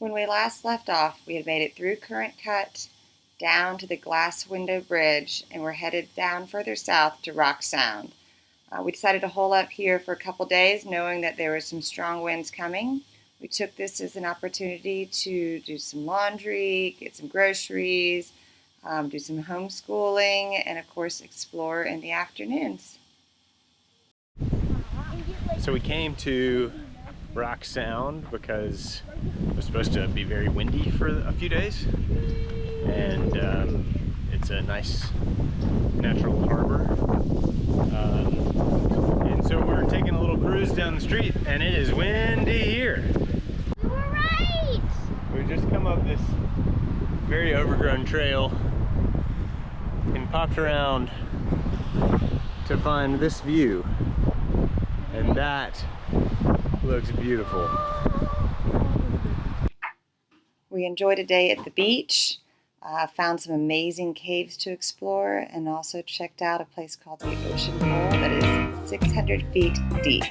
When we last left off, we had made it through Current Cut, down to the Glass Window Bridge, and we're headed down further south to Rock Sound. We decided to hole up here for a couple days, knowing that there were some strong winds coming. We took this as an opportunity to do some laundry, get some groceries, do some homeschooling, and of course explore in the afternoons. So we came to Rock Sound because it was supposed to be very windy for a few days, and it's a nice natural harbor, and so we're taking a little cruise down the street, and it is windy here. We were right! We've just come up this very overgrown trail and popped around to find this view, and that looks beautiful. We enjoyed a day at the beach, found some amazing caves to explore, and also checked out a place called the Ocean Hole that is 600 feet deep.